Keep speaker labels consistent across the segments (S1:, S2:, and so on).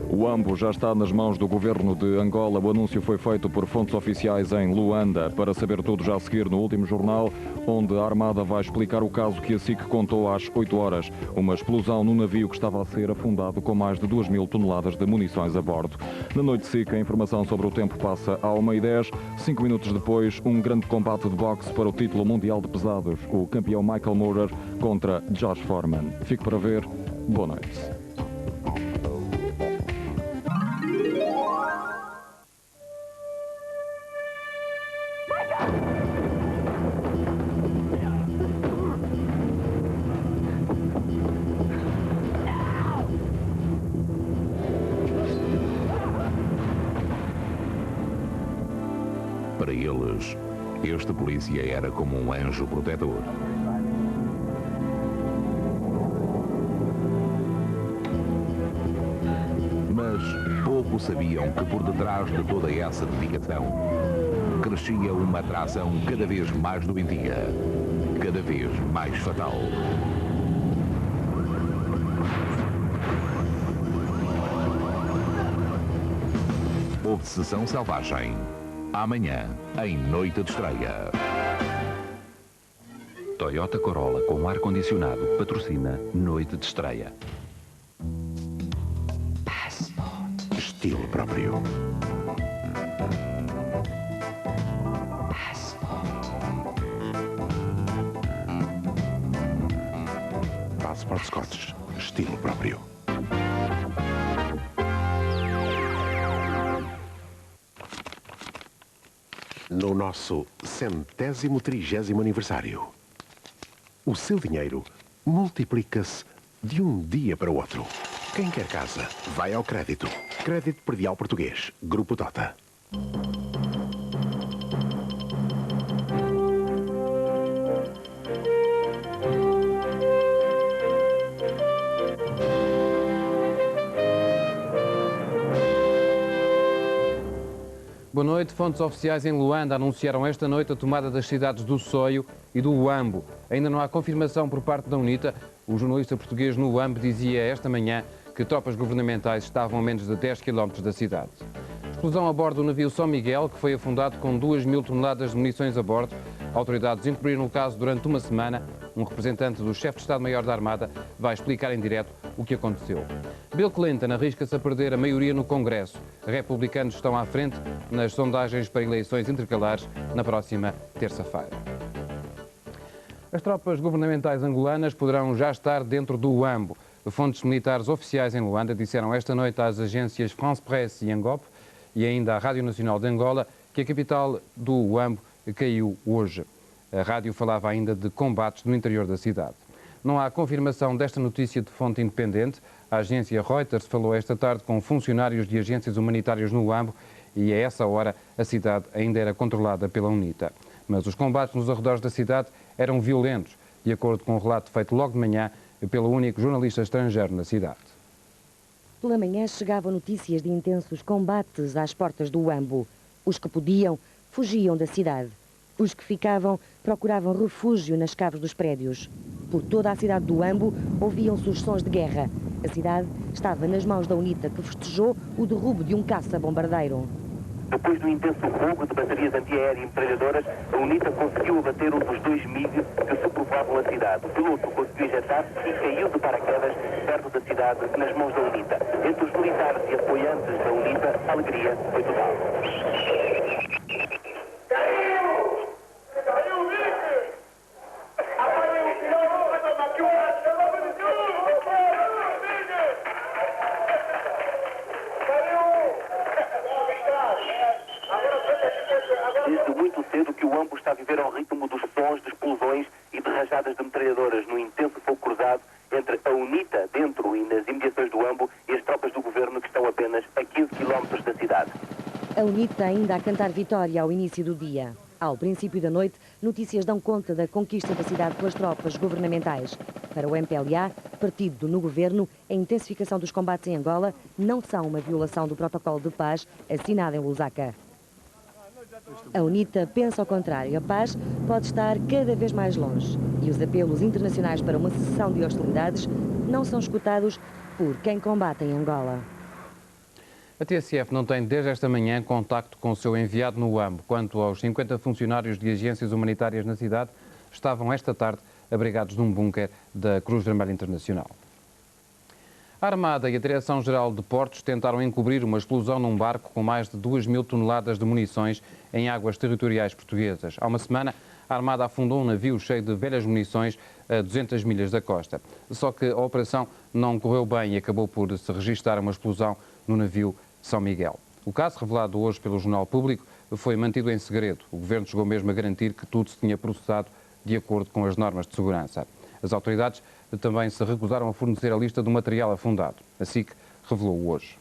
S1: O Uambo já está nas mãos do governo de Angola. O anúncio foi feito por fontes oficiais em Luanda. Para saber tudo, já a seguir no último jornal, onde a Armada vai explicar o caso que a SIC contou às 8 horas. Uma explosão no navio que estava a ser afundado com mais de 2.000 toneladas de munições a bordo. Na noite SIC, a informação sobre o tempo passa à 1h10. 5 minutos depois, um grande combate de boxe para o título mundial de pesados. O campeão Michael Moorer contra Josh Foreman. Fique para ver. Boa noite.
S2: Para eles, este polícia era como um anjo protetor. Mas pouco sabiam que por detrás de toda essa dedicação crescia uma atração cada vez mais doentia, cada vez mais fatal. Obsessão Selvagem. Amanhã, em noite de estreia.
S3: Toyota Corolla com ar-condicionado patrocina Noite de Estreia.
S2: Estilo próprio. Passport Scotch. Estilo próprio. No nosso 130º aniversário, o seu dinheiro multiplica-se de um dia para o outro. Quem quer casa, vai ao crédito. Crédito Predial Português, Grupo Tota.
S4: Boa noite. Fontes oficiais em Luanda anunciaram esta noite a tomada das cidades do Soio e do Uambo. Ainda não há confirmação por parte da UNITA. O jornalista português no Uambo dizia esta manhã que tropas governamentais estavam a menos de 10 km da cidade. Explosão a bordo do navio São Miguel, que foi afundado com 2.000 toneladas de munições a bordo. Autoridades encobriram o caso durante uma semana. Um representante do chefe de Estado-Maior da Armada vai explicar em direto o que aconteceu. Bill Clinton arrisca-se a perder a maioria no Congresso. Republicanos estão à frente nas sondagens para eleições intercalares na próxima terça-feira. As tropas governamentais angolanas poderão já estar dentro do Uambo. Fontes militares oficiais em Luanda disseram esta noite às agências France Presse e Angop e ainda à Rádio Nacional de Angola que a capital do Uambo caiu hoje. A rádio falava ainda de combates no interior da cidade. Não há confirmação desta notícia de fonte independente. A agência Reuters falou esta tarde com funcionários de agências humanitárias no Uambo e a essa hora a cidade ainda era controlada pela UNITA. Mas os combates nos arredores da cidade eram violentos, de acordo com um relato feito logo de manhã pelo único jornalista estrangeiro na cidade.
S5: Pela manhã chegavam notícias de intensos combates às portas do Uambo. Os que podiam, fugiam da cidade. Os que ficavam, procuravam refúgio nas caves dos prédios. Por toda a cidade do Uambo ouviam-se os sons de guerra. A cidade estava nas mãos da UNITA, que festejou o derrubo de um caça-bombardeiro.
S6: Depois do intenso fogo de baterias antiaéreas e metralhadoras, a UNITA conseguiu abater um dos 2 MiG que sobrevoavam a cidade. O piloto conseguiu injetar-se e caiu de paraquedas perto da cidade, nas mãos da UNITA. Entre os militares e apoiantes da UNITA, a alegria foi total. Desde muito cedo que o Uambo está a viver ao ritmo dos sons de explosões e de rajadas de metralhadoras no intenso fogo cruzado entre a UNITA dentro e nas imediações do Uambo e as tropas do governo que estão apenas a 15 km da cidade.
S5: A UNITA ainda a cantar vitória ao início do dia. Ao princípio da noite, notícias dão conta da conquista da cidade pelas tropas governamentais. Para o MPLA, partido no governo, a intensificação dos combates em Angola não são uma violação do protocolo de paz assinado em Lusaka. A UNITA pensa ao contrário. A paz pode estar cada vez mais longe e os apelos internacionais para uma cessão de hostilidades não são escutados por quem combate em Angola.
S4: A TSF não tem desde esta manhã contacto com o seu enviado no UAMB. Quanto aos 50 funcionários de agências humanitárias na cidade, estavam esta tarde abrigados num bunker da Cruz Vermelha Internacional. A Armada e a Direção-Geral de Portos tentaram encobrir uma explosão num barco com mais de 2.000 toneladas de munições em águas territoriais portuguesas. Há uma semana, a Armada afundou um navio cheio de velhas munições a 200 milhas da costa. Só que a operação não correu bem e acabou por se registrar uma explosão no navio São Miguel. O caso, revelado hoje pelo Jornal Público, foi mantido em segredo. O Governo chegou mesmo a garantir que tudo se tinha processado de acordo com as normas de segurança. As autoridades também se recusaram a fornecer a lista do material afundado. A SIC revelou hoje.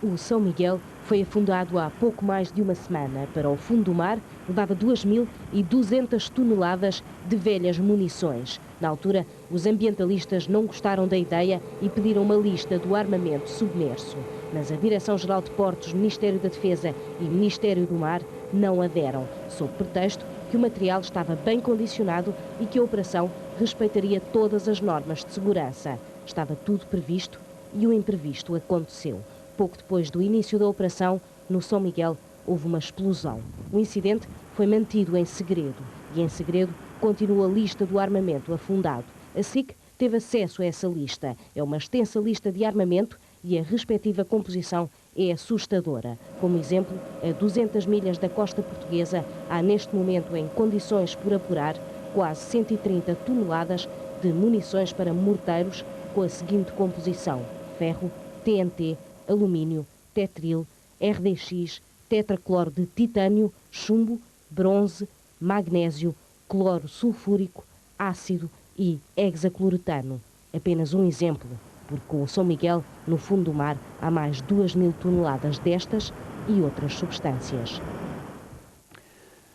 S7: O São Miguel foi afundado há pouco mais de uma semana. Para o fundo do mar, levava 2.200 toneladas de velhas munições. Na altura, os ambientalistas não gostaram da ideia e pediram uma lista do armamento submerso. Mas a Direção-Geral de Portos, Ministério da Defesa e Ministério do Mar não aderam, sob pretexto que o material estava bem condicionado e que a operação respeitaria todas as normas de segurança. Estava tudo previsto e o imprevisto aconteceu. Pouco depois do início da operação, no São Miguel, houve uma explosão. O incidente foi mantido em segredo e, em segredo, continua a lista do armamento afundado. A SIC teve acesso a essa lista. É uma extensa lista de armamento e a respectiva composição é assustadora. Como exemplo, a 200 milhas da costa portuguesa há neste momento em condições por apurar quase 130 toneladas de munições para morteiros com a seguinte composição: ferro, TNT, alumínio, tetril, RDX, tetracloro de titânio, chumbo, bronze, magnésio, cloro sulfúrico, ácido e hexacloretano. Apenas um exemplo, porque com o São Miguel, no fundo do mar, há mais 2.000 toneladas destas e outras substâncias.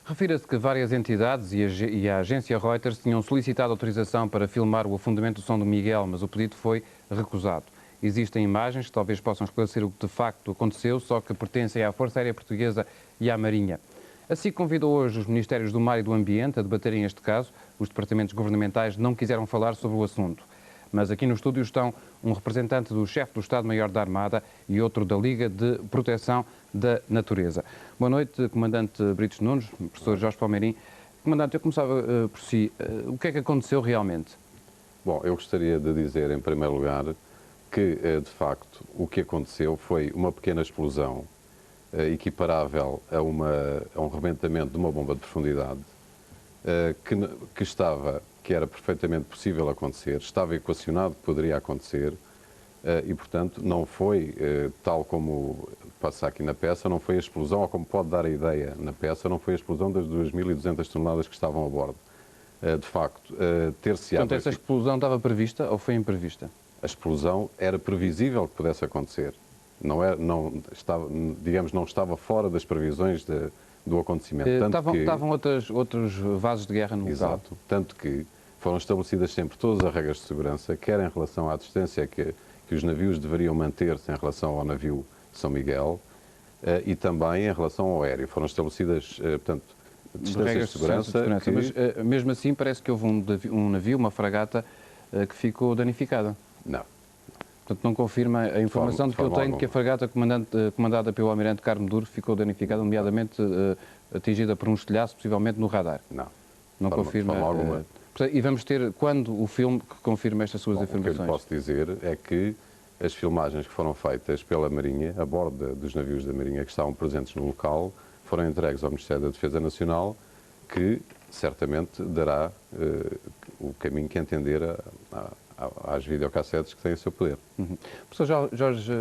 S4: Refira-se que várias entidades e a agência Reuters tinham solicitado autorização para filmar o afundamento do São Miguel, mas o pedido foi recusado. Existem imagens que talvez possam esclarecer o que de facto aconteceu, só que pertencem à Força Aérea Portuguesa e à Marinha. Assim convidou hoje os Ministérios do Mar e do Ambiente a debaterem este caso. Os departamentos governamentais não quiseram falar sobre o assunto. Mas aqui no estúdio estão um representante do chefe do Estado-Maior da Armada e outro da Liga de Proteção da Natureza. Boa noite, Comandante Britos Nunes, professor Jorge Palmeirim. Comandante, eu começava por si. O que é que aconteceu realmente?
S8: Bom, eu gostaria de dizer, em primeiro lugar, que, de facto, o que aconteceu foi uma pequena explosão equiparável a um rebentamento de uma bomba de profundidade que era perfeitamente possível acontecer, estava equacionado que poderia acontecer e, portanto, não foi, tal como passa aqui na peça, não foi a explosão, ou como pode dar a ideia na peça, não foi a explosão das 2.200 toneladas que estavam a bordo. De facto, ter-se-á...
S4: Portanto, essa explosão estava prevista ou foi imprevista?
S8: A explosão era previsível que pudesse acontecer. Não estava fora das previsões do acontecimento.
S4: Estavam outros vasos de guerra no local.
S8: Exato. Tanto que foram estabelecidas sempre todas as regras de segurança, quer em relação à distância que os navios deveriam manter-se em relação ao navio São Miguel e também em relação ao aéreo. Foram estabelecidas, portanto, distâncias de segurança.
S4: Mas mesmo assim parece que houve um navio, uma fragata, que ficou danificada.
S8: Não.
S4: Portanto, não confirma a informação de que eu tenho de que a fragata comandada pelo almirante Carmo Duro ficou danificada, nomeadamente atingida por um estilhaço, possivelmente no radar.
S8: Não.
S4: Não confirma. E vamos ter, quando, o filme que confirma estas suas afirmações?
S8: O que eu posso dizer é que as filmagens que foram feitas pela Marinha, a bordo dos navios da Marinha que estavam presentes no local, foram entregues ao Ministério da Defesa Nacional, que certamente dará o caminho que entender às videocassetes que têm o seu poder.
S4: Professor Jorge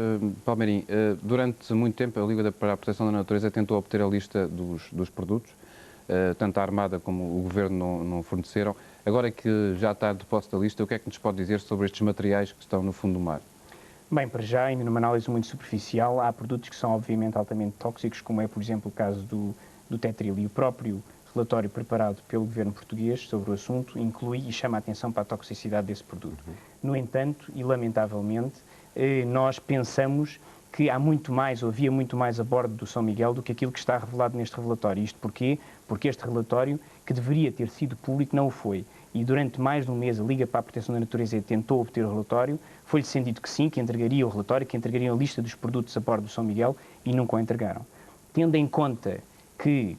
S4: Palmeirim, durante muito tempo a Liga para a Proteção da Natureza tentou obter a lista dos produtos, tanto a Armada como o Governo não forneceram. Agora que já está de posse da lista, o que é que nos pode dizer sobre estes materiais que estão no fundo do mar?
S9: Bem, para já, ainda numa análise muito superficial, há produtos que são obviamente altamente tóxicos, como é, por exemplo, o caso do tetril. E o próprio relatório preparado pelo governo português sobre o assunto inclui e chama a atenção para a toxicidade desse produto. No entanto, e lamentavelmente, nós pensamos que há muito mais, ou havia muito mais a bordo do São Miguel do que aquilo que está revelado neste relatório. Isto porquê? Porque este relatório, que deveria ter sido público, não o foi. E durante mais de um mês a Liga para a Proteção da Natureza tentou obter o relatório, foi-lhe sendo dito que sim, que entregaria o relatório, que entregariam a lista dos produtos a bordo do São Miguel e nunca o entregaram. Tendo em conta que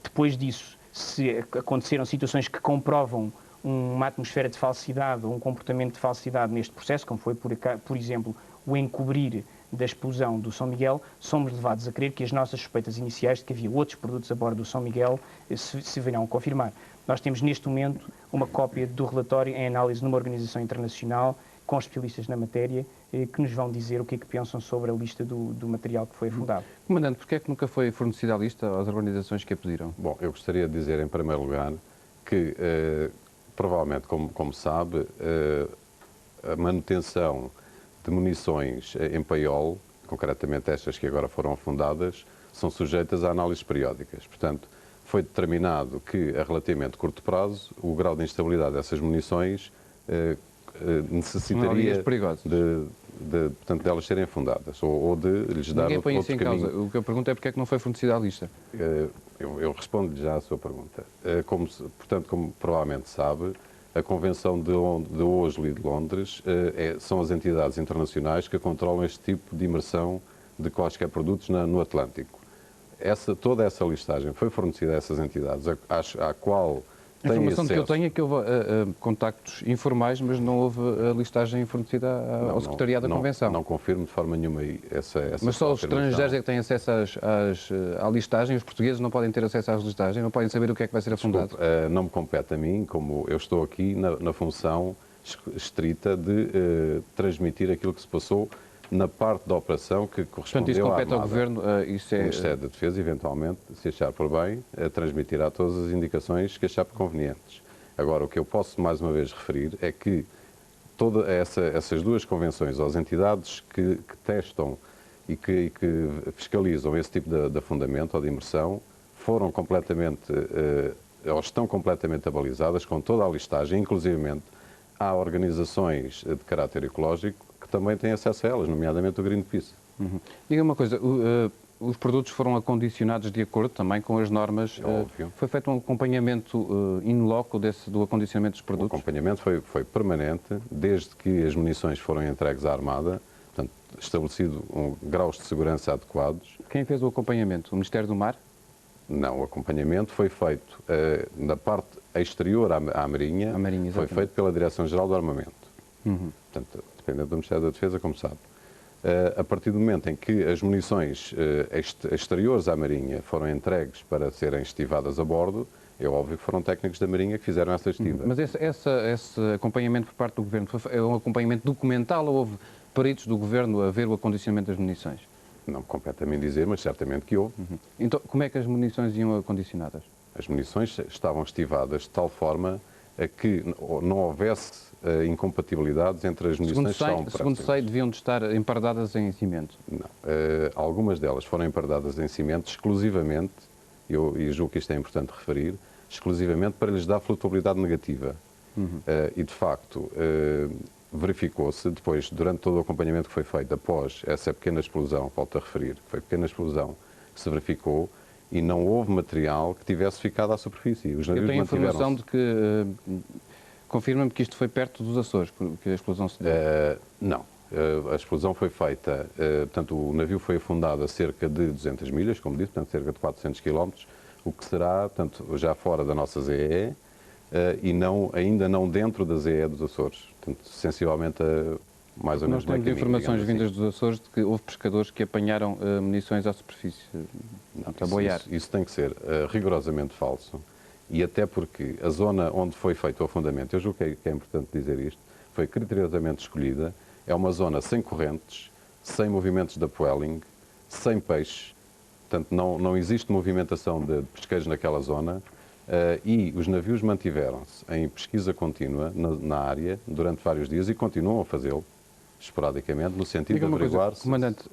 S9: depois disso se aconteceram situações que comprovam uma atmosfera de falsidade ou um comportamento de falsidade neste processo, como foi, por exemplo, o encobrir da explosão do São Miguel, somos levados a crer que as nossas suspeitas iniciais de que havia outros produtos a bordo do São Miguel se virão a confirmar. Nós temos neste momento uma cópia do relatório em análise numa organização internacional com especialistas na matéria que nos vão dizer o que é que pensam sobre a lista do material que foi afundado.
S4: Comandante, porquê é que nunca foi fornecida a lista às organizações que a pediram?
S8: Bom, eu gostaria de dizer, em primeiro lugar, que, provavelmente, como sabe, a manutenção de munições em paiol, concretamente estas que agora foram afundadas, são sujeitas a análises periódicas. Portanto, foi determinado que, a relativamente curto prazo, o grau de instabilidade dessas munições necessitaria portanto, de elas serem afundadas ou de lhes dar
S4: Ninguém põe
S8: outro
S4: isso em
S8: caminho.
S4: causa. O que eu pergunto é porque é que não foi fornecida a lista.
S8: Eu respondo-lhe já à sua pergunta. Portanto, como provavelmente sabe, a Convenção de Oslo e de Londres são as entidades internacionais que controlam este tipo de imersão de quaisquer produtos no Atlântico. Toda essa listagem foi fornecida a essas entidades, à qual
S4: A informação que eu tenho é que houve contactos informais, mas não houve a listagem fornecida ao Secretariado da Convenção.
S8: Não confirmo de forma nenhuma essa
S4: Mas só os estrangeiros é que têm acesso à listagem, os portugueses não podem ter acesso às listagens, não podem saber o que é que vai ser afundado?
S8: Não me compete a mim, como eu estou aqui na função estrita de transmitir aquilo que se passou na parte da operação que correspondeu à
S4: Portanto, isso compete ao Governo,
S8: O Ministério da Defesa, eventualmente, se achar por bem, transmitirá todas as indicações que achar por convenientes. Agora, o que eu posso mais uma vez referir é que essas duas convenções, ou as entidades que testam e que fiscalizam esse tipo de afundamento ou de imersão, foram completamente, ou estão completamente abalizadas com toda a listagem, inclusivamente há organizações de caráter ecológico que também têm acesso a elas, nomeadamente o Greenpeace.
S4: Diga uma coisa, os produtos foram acondicionados de acordo também com as normas?
S8: Óbvio.
S4: Foi feito um acompanhamento in loco do acondicionamento dos produtos?
S8: O acompanhamento foi permanente, desde que as munições foram entregues à Armada, portanto, estabelecido graus de segurança adequados.
S4: Quem fez o acompanhamento? O Ministério do Mar?
S8: Não, o acompanhamento foi feito na parte exterior à Marinha, foi feito pela Direção-Geral do Armamento. Portanto, dependendo do Ministério da Defesa, como sabe. A partir do momento em que as munições exteriores à Marinha foram entregues para serem estivadas a bordo, é óbvio que foram técnicos da Marinha que fizeram essa estiva.
S4: Mas esse acompanhamento por parte do Governo é um acompanhamento documental ou houve peritos do Governo a ver o acondicionamento das munições?
S8: Não me compete a mim dizer, mas certamente que houve.
S4: Então, como é que as munições iam acondicionadas?
S8: As munições estavam estivadas de tal forma a que não houvesse incompatibilidades entre as munições que estavam próximas.
S4: Segundo sei, deviam de estar empardadas em cimento.
S8: Não. Algumas delas foram empardadas em cimento exclusivamente, e julgo que isto é importante referir, exclusivamente para lhes dar flutuabilidade negativa. E, de facto, verificou-se depois, durante todo o acompanhamento que foi feito, após essa pequena explosão, volto a referir, que foi a pequena explosão que se verificou, e não houve material que tivesse ficado à superfície. Os navios
S4: Eu tenho informação de que... Confirma-me que isto foi perto dos Açores, que a explosão se deu.
S8: Não. A explosão foi feita... portanto, o navio foi afundado a cerca de 200 milhas, como disse, portanto, cerca de 400 km, o que será, portanto, já fora da nossa ZEE e ainda não dentro da ZEE dos Açores. Portanto, sensivelmente mais ou menos...
S4: Nós temos informações vindas dos Açores de que houve pescadores que apanharam munições à superfície, a boiar.
S8: Isso tem que ser rigorosamente falso. E até porque a zona onde foi feito o afundamento, eu julgo que é importante dizer isto, foi criteriosamente escolhida, é uma zona sem correntes, sem movimentos de upwelling, sem peixes, portanto não existe movimentação de pesqueiros naquela zona, e os navios mantiveram-se em pesquisa contínua na área durante vários dias e continuam a fazê-lo, esporadicamente, no sentido de averiguar...
S4: Comandante,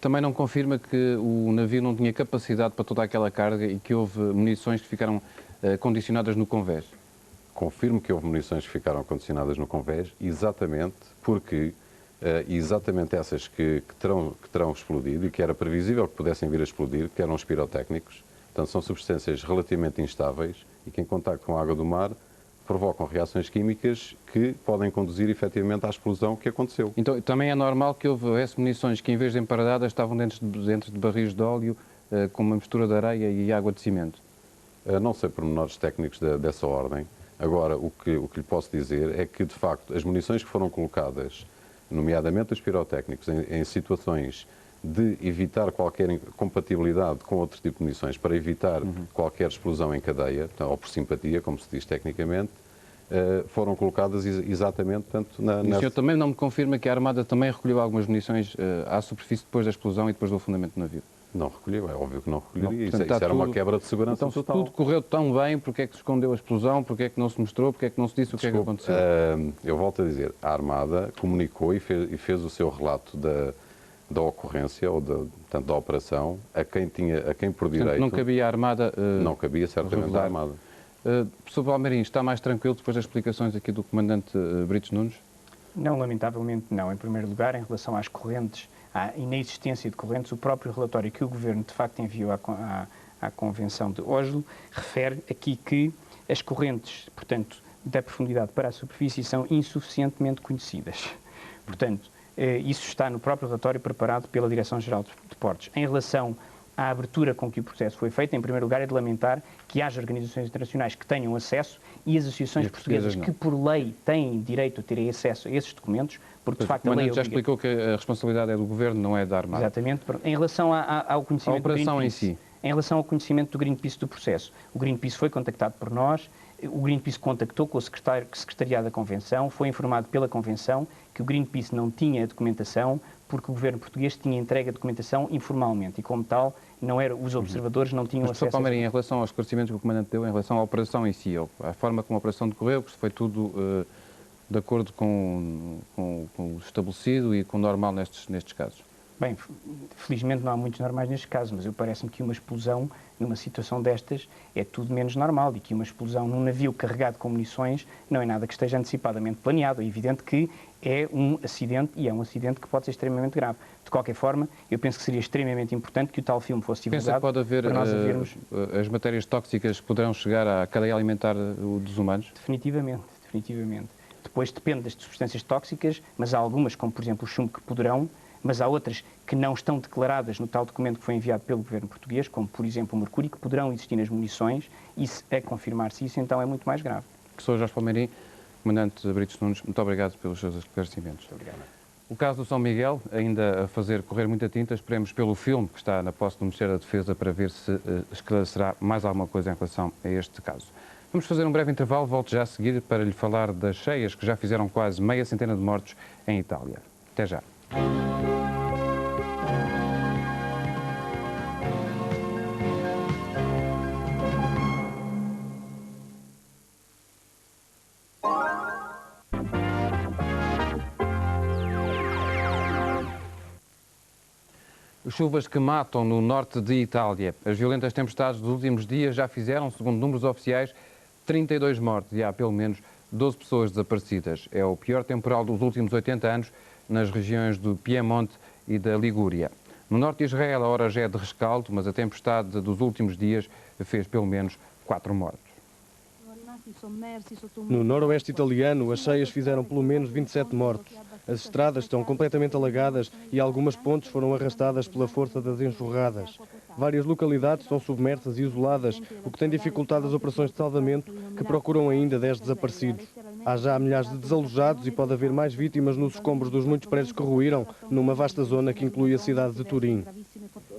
S4: também não confirma que o navio não tinha capacidade para toda aquela carga e que houve munições que ficaram condicionadas no convés?
S8: Confirmo que houve munições que ficaram condicionadas no convés, exatamente porque e exatamente essas que terão explodido e que era previsível que pudessem vir a explodir, que eram os pirotécnicos. Portanto, são substâncias relativamente instáveis e que, em contacto com a água do mar, provocam reações químicas que podem conduzir efetivamente à explosão que aconteceu.
S4: Então, também é normal que houvesse munições que, em vez de emparadadas, estavam dentro de barris de óleo com uma mistura de areia e água de cimento?
S8: Não sei pormenores técnicos dessa ordem. Agora, o que lhe posso dizer é que, de facto, as munições que foram colocadas, nomeadamente os pirotécnicos, em situações de evitar qualquer compatibilidade com outro tipo de munições, para evitar qualquer explosão em cadeia, ou por simpatia, como se diz tecnicamente, foram colocadas exatamente portanto,
S4: O senhor também não me confirma que a Armada também recolheu algumas munições à superfície depois da explosão e depois do afundamento do navio?
S8: Não recolheu, é óbvio que não recolheria.
S4: Portanto,
S8: isso era uma quebra de segurança
S4: então,
S8: total.
S4: Se tudo correu tão bem, porque é que se escondeu a explosão, porque é que não se mostrou, porque é que não se disse o que é que aconteceu?
S8: Eu volto a dizer, a Armada comunicou e fez o seu relato da ocorrência ou portanto, da operação a quem por direito...
S4: Portanto, não cabia a Armada...
S8: não cabia certamente a Armada.
S4: Sr. Palmeirinho, está mais tranquilo depois das explicações aqui do Comandante Britos Nunes?
S9: Não, lamentavelmente não. Em primeiro lugar, em relação às correntes, à inexistência de correntes, o próprio relatório que o Governo de facto enviou à Convenção de Oslo refere aqui que as correntes, portanto, da profundidade para a superfície são insuficientemente conhecidas. Portanto, isso está no próprio relatório preparado pela Direção-Geral de Portos. Em relação à abertura com que o processo foi feito, em primeiro lugar é de lamentar que haja organizações internacionais que tenham acesso e as associações portuguesas que, por lei, têm direito a terem acesso a esses documentos, porque, de facto, a lei
S4: já explicou que a responsabilidade é do Governo, não é da Armada.
S9: Exatamente. Em relação ao conhecimento
S4: a operação em si.
S9: Em relação ao conhecimento do Greenpeace do processo, o Greenpeace foi contactado por nós, o Greenpeace contactou com o Secretariado da Convenção, foi informado pela Convenção que o Greenpeace não tinha a documentação porque o Governo português tinha entregue a documentação informalmente e, como tal, os observadores não tinham acesso...
S4: Mas, Sr. Palmeirinho, em relação aos esclarecimentos que o Comandante deu, em relação à operação em si, à forma como a operação decorreu, que foi tudo de acordo com o estabelecido e com o normal nestes casos?
S9: Bem, felizmente não há muitos normais nestes casos, mas parece-me que uma explosão numa situação destas é tudo menos normal e que uma explosão num navio carregado com munições não é nada que esteja antecipadamente planeado. É evidente que é um acidente e é um acidente que pode ser extremamente grave. De qualquer forma, eu penso que seria extremamente importante que o tal filme fosse divulgado.
S4: Pensa que pode haver
S9: para nós vermos...
S4: as matérias tóxicas que poderão chegar à cadeia alimentar dos humanos?
S9: Definitivamente, definitivamente. Depois depende das substâncias tóxicas, mas há algumas, como por exemplo o chumbo, que poderão, mas há outras que não estão declaradas no tal documento que foi enviado pelo Governo português, como por exemplo o mercúrio, que poderão existir nas munições, e se confirmar-se isso, então é muito mais grave.
S4: Sr. Jorge Palmeirinho, Comandante Britos Nunes, muito obrigado pelos seus esclarecimentos.
S9: Muito obrigado.
S4: O caso do São Miguel, ainda a fazer correr muita tinta, esperemos pelo filme que está na posse do Ministério da Defesa para ver se esclarecerá mais alguma coisa em relação a este caso. Vamos fazer um breve intervalo, volto já a seguir para lhe falar das cheias que já fizeram quase meia centena de mortos em Itália. Até já. Chuvas que matam no norte de Itália. As violentas tempestades dos últimos dias já fizeram, segundo números oficiais, 32 mortes e há pelo menos 12 pessoas desaparecidas. É o pior temporal dos últimos 80 anos nas regiões do Piemonte e da Ligúria. No norte de Israel a hora já é de rescaldo, mas a tempestade dos últimos dias fez pelo menos 4 mortos.
S10: No noroeste italiano, as cheias fizeram pelo menos 27 mortes. As estradas estão completamente alagadas e algumas pontes foram arrastadas pela força das enxurradas. Várias localidades estão submersas e isoladas, o que tem dificultado as operações de salvamento, que procuram ainda 10 desaparecidos. Há já milhares de desalojados e pode haver mais vítimas nos escombros dos muitos prédios que ruíram, numa vasta zona que inclui a cidade de Turim.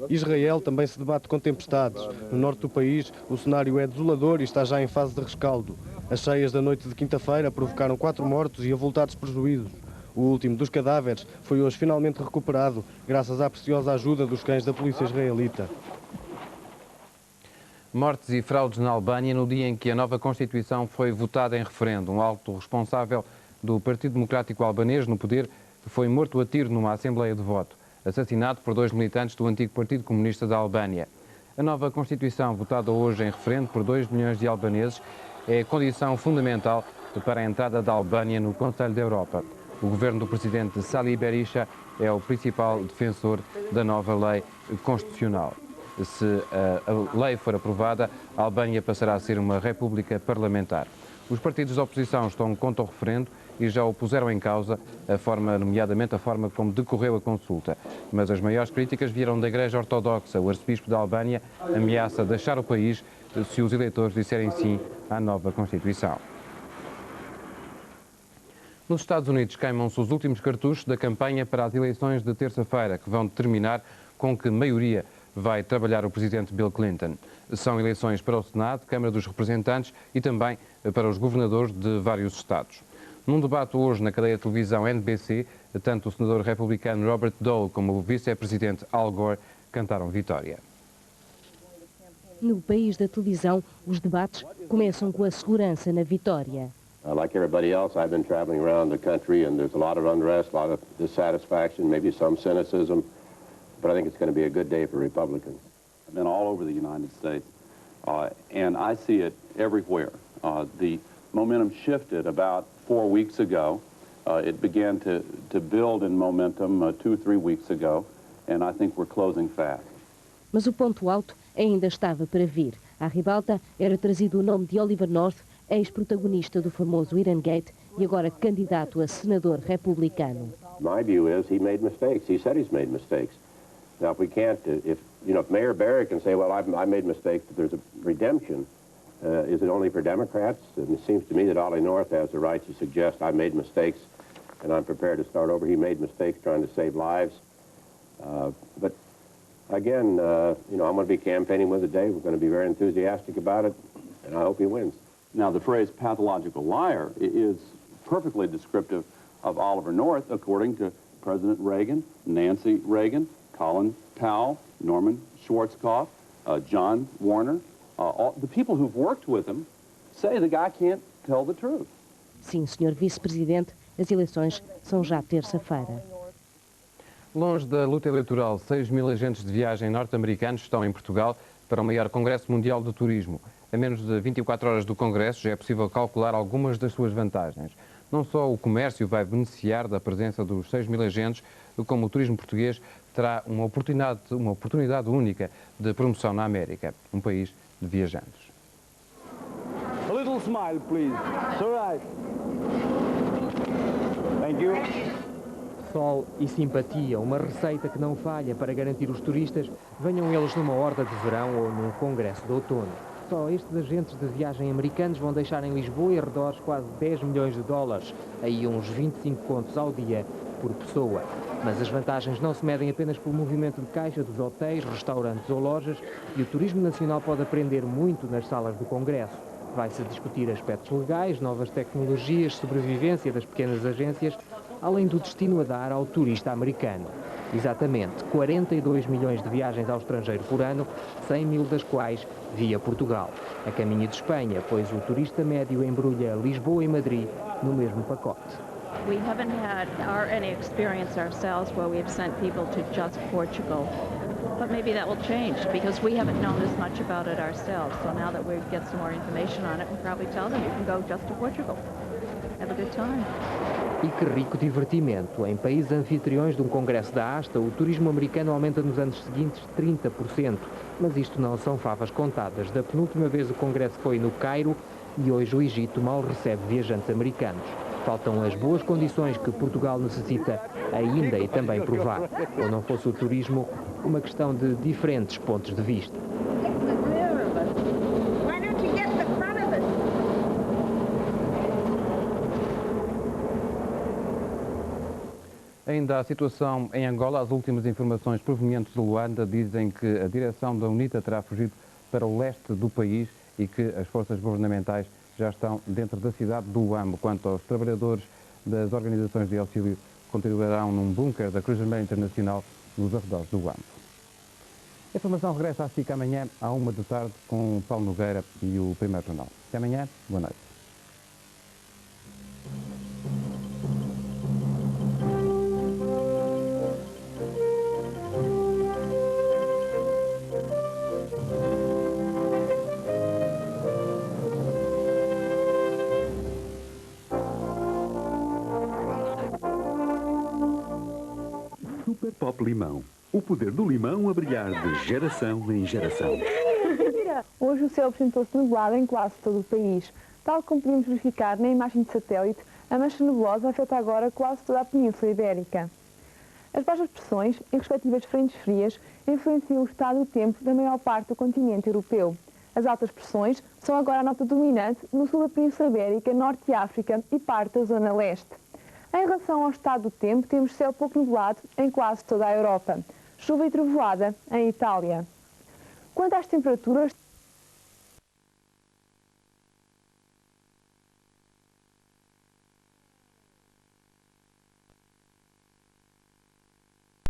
S10: Israel também se debate com tempestades. No norte do país, o cenário é desolador e está já em fase de rescaldo. As cheias da noite de quinta-feira provocaram 4 mortos e avultados prejuízos. O último dos cadáveres foi hoje finalmente recuperado, graças à preciosa ajuda dos cães da polícia israelita.
S4: Mortes e fraudes na Albânia no dia em que a nova Constituição foi votada em referendo. Um alto responsável do Partido Democrático Albanês no poder foi morto a tiro numa assembleia de voto, assassinado por 2 militantes do antigo Partido Comunista da Albânia. A nova Constituição, votada hoje em referendo por 2 milhões de albaneses, é a condição fundamental para a entrada da Albânia no Conselho da Europa. O governo do presidente Sali Berisha é o principal defensor da nova lei constitucional. Se a lei for aprovada, a Albânia passará a ser uma república parlamentar. Os partidos da oposição estão contra o referendo e já o puseram em causa, nomeadamente a forma como decorreu a consulta. Mas as maiores críticas vieram da Igreja Ortodoxa. O arcebispo da Albânia ameaça deixar o país se os eleitores disserem sim à nova Constituição. Nos Estados Unidos queimam-se os últimos cartuchos da campanha para as eleições de terça-feira, que vão determinar com que maioria vai trabalhar o presidente Bill Clinton. São eleições para o Senado, Câmara dos Representantes e também para os governadores de vários estados. Num debate hoje na cadeia de televisão NBC, tanto o senador republicano Robert Dole como o vice-presidente Al Gore cantaram vitória.
S7: No país da televisão, os debates começam com a segurança na vitória.
S11: Like everybody else, I've been traveling around the country and there's a lot of unrest, a lot of dissatisfaction, maybe some cynicism, but I think it's going to be a good day for Republicans.
S12: I've been all over the United States, and I see it everywhere. The momentum shifted about 4 weeks ago. It began to build in momentum 2 or 3 weeks ago, and I think we're closing fast.
S7: Mas o ponto alto ainda estava para vir. À ribalta era trazido o nome de Oliver North, ex-protagonista do famoso Iran Gate e agora candidato a senador republicano.
S11: My view is he made mistakes. He said he's made mistakes. Now, if we can't, if Mayor Barry can say, well, I made mistakes, but there's a redemption, is it only for Democrats? And it seems to me that Ollie North has the right to suggest I made mistakes and I'm prepared to start over. He made mistakes trying to save lives. But again, I'm going to be campaigning with today. We're going to be very enthusiastic about it, and I hope he wins.
S12: Now, the phrase pathological liar is perfectly descriptive of Oliver North, according to President Reagan, Nancy Reagan, Colin Powell, Norman Schwarzkopf, John Warner. The people who've worked with him say the guy can't tell the truth.
S7: Sim, Sr. Vice-Presidente, as eleições são já terça-feira.
S4: Longe da luta eleitoral, 6.000 agentes de viagem norte-americanos estão em Portugal para o maior Congresso Mundial de Turismo. A menos de 24 horas do Congresso já é possível calcular algumas das suas vantagens. Não só o comércio vai beneficiar da presença dos 6.000 agentes, como o turismo português terá uma oportunidade única de promoção na América, um país de viajantes.
S13: A little smile, please. It's all right. Thank you.
S14: Sol e simpatia, uma receita que não falha para garantir os turistas, venham eles numa horda de verão ou num congresso de outono. Só estes agentes de viagem americanos vão deixar em Lisboa e arredores quase 10 milhões de dólares, aí uns 25 contos ao dia por pessoa. Mas as vantagens não se medem apenas pelo movimento de caixa dos hotéis, restaurantes ou lojas, e o turismo nacional pode aprender muito nas salas do Congresso. Vai-se discutir aspectos legais, novas tecnologias, sobrevivência das pequenas agências, além do destino a dar ao turista americano. Exatamente, 42 milhões de viagens ao estrangeiro por ano, 100 mil das quais via Portugal. A caminho de Espanha, pois o turista médio embrulha Lisboa e Madrid no mesmo pacote.
S15: We haven't had any experience ourselves where we've sent people to just Portugal. But maybe that will change because we haven't known as much about it ourselves. So now that we get some more information on it, we'll probably tell them you can go just to Portugal. Have a good time.
S14: E que rico divertimento. Em países anfitriões de um congresso da ASTA, o turismo americano aumenta nos anos seguintes 30%. Mas isto não são favas contadas. Da penúltima vez o congresso foi no Cairo e hoje o Egito mal recebe viajantes americanos. Faltam as boas condições que Portugal necessita ainda e também provar. Ou não fosse o turismo uma questão de diferentes pontos de vista.
S4: Ainda a situação em Angola, as últimas informações provenientes de Luanda dizem que a direção da UNITA terá fugido para o leste do país e que as forças governamentais já estão dentro da cidade do Luambo. Quanto aos trabalhadores das organizações de auxílio, continuarão num bunker da Cruz Vermelha Internacional nos arredores do Luambo. A informação regressa à SIC amanhã à 1 da tarde com o Paulo Nogueira e o Primeiro Jornal. Até amanhã, boa noite.
S16: Pop Limão. O poder do limão a brilhar de geração em geração.
S17: Hoje o céu apresentou-se nublado em quase todo o país. Tal como podemos verificar na imagem de satélite, a mancha nebulosa afeta agora quase toda a Península Ibérica. As baixas pressões, em respectivas frentes frias, influenciam o estado do tempo da maior parte do continente europeu. As altas pressões são agora a nota dominante no sul da Península Ibérica, Norte de África e parte da zona leste. Em relação ao estado do tempo, temos céu pouco nublado em quase toda a Europa. Chuva e trovoada em Itália. Quanto às temperaturas,